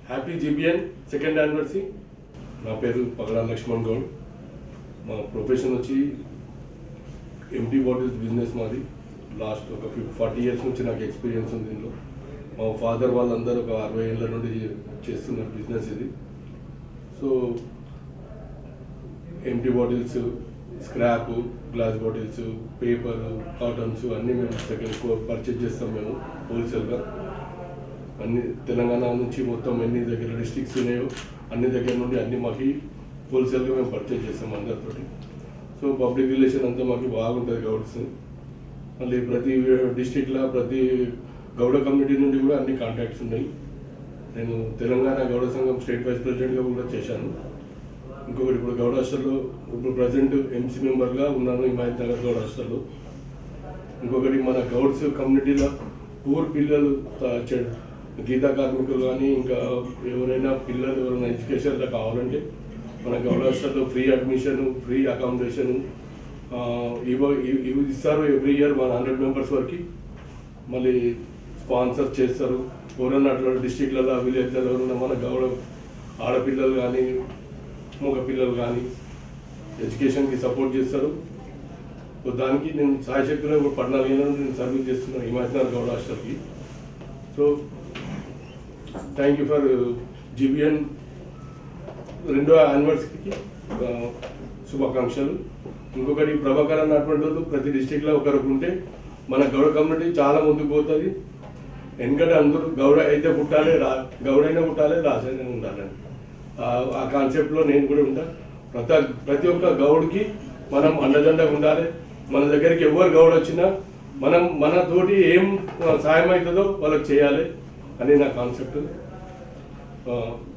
Happy GBN second anniversary. నా పేరు పగడా లక్ష్మణ్ గౌడ్. మా ప్రొఫెషన్ వచ్చి ఎంటీ బాటిల్స్ బిజినెస్ మాది. లాస్ట్ ఒక 40 ఇయర్స్ నుంచి నాకు ఎక్స్పీరియన్స్ ఉంది దీనిలో. మా ఫాదర్ వాళ్ళందరూ ఒక 60 ఏళ్ళ నుండి చేస్తున్న బిజినెస్ ఇది. So empty bottles, scrap, glass bottles, paper, cottons అన్నీ మేము ఎక్కువ పర్చేజ్ చేస్తాం మేము హోల్సేల్గా. అన్ని తెలంగాణ నుంచి మొత్తం ఎన్ని దగ్గర డిస్ట్రిక్ట్స్ ఉన్నాయో అన్ని దగ్గర నుండి అన్ని మాకు హోల్సేల్గా మేము పర్చేజ్ చేస్తాం అందరితోటి. సో పబ్లిక్ రిలేషన్ అంతా మాకు బాగుంటుంది గౌడ్స్. మళ్ళీ ప్రతి డిస్ట్రిక్ట్లో ప్రతి గౌడ కమ్యూనిటీ నుండి కూడా అన్ని కాంటాక్ట్స్ ఉన్నాయి. నేను తెలంగాణ గౌడ సంఘం స్టేట్ వైస్ ప్రెసిడెంట్గా కూడా చేశాను. ఇంకొకటి ఇప్పుడు గౌడ హాస్టల్లో ఇప్పుడు ప్రజెంట్ ఎంసీ మెంబర్గా ఉన్నాను హిమాయత్ నగర్ గౌడ హాస్టల్లో. ఇంకొకటి మన గౌడ్స్ కమ్యూనిటీలో పూర్ పిల్లలు, గీతా కార్మికులు కానీ ఇంకా ఎవరైనా పిల్లలు ఎవరైనా ఎడ్యుకేషన్లో కావాలంటే మన గౌడ హాస్టల్లో ఫ్రీ అడ్మిషన్, ఫ్రీ అకామిడేషన్ ఇవి ఇస్తారు ఎవ్రీ ఇయర్ 100 మెంబర్స్ వరకు. మళ్ళీ స్పాన్సర్ చేస్తారు. ఎవరైనా అట్లా డిస్టిక్లలో విలేజ్లలో ఎవరైనా మన గౌడ ఆడపిల్లలు కానీ మగ పిల్లలు కానీ ఎడ్యుకేషన్కి సపోర్ట్ చేస్తారు. దానికి నేను సాయశక్తిలో ఇప్పుడు 14 ఏళ్ళ నుండి నేను సర్వీస్ చేస్తున్నాను హిమాయత్ నగర్ గౌడ హాస్టల్కి. So thank you for GBN 2వ యానివర్సరీకి శుభాకాంక్షలు. ఇంకొకటి ప్రభాకర్ అన్నటువంటి వాళ్ళు ప్రతి డిస్టిక్లో ఒకరికి ఉంటే మన గౌడ కమ్యూనిటీ చాలా ముందుకు పోతుంది. ఎందుకంటే అందరూ గౌడ అయితే పుట్టాలి, గౌడైనా పుట్టాలి, రాజైనా ఉండాలని ఆ కాన్సెప్ట్లో నేను కూడా ఉంటాను. ప్రతి ఒక్క గౌడ్కి మనం అండదండగా ఉండాలి. మన దగ్గరికి ఎవరు గౌడ్ వచ్చినా మనం మనతోటి ఏం సాయం అవుతుందో వాళ్ళకి చేయాలి అని నా కాన్సెప్ట్.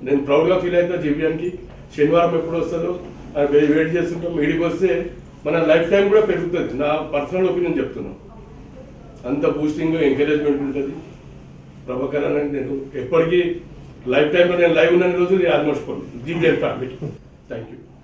నేను ప్రౌడ్గా ఫీల్ అవుతా. జీబీఎన్కి శనివారం ఎప్పుడు వస్తుందో వెయిట్ చేస్తుంటాం. మీడికి వస్తే మన లైఫ్ టైం కూడా పెరుగుతుంది. నా పర్సనల్ ఒపీనియన్ చెప్తున్నాను. అంత బూస్టింగ్ ఎంకరేజ్మెంట్ ఉంటుంది. ప్రభాకర్ అని నేను ఎప్పటికీ లైఫ్ టైంలో నేను లైవ్ ఉన్న రోజు నేను almost GBN family. Thank you.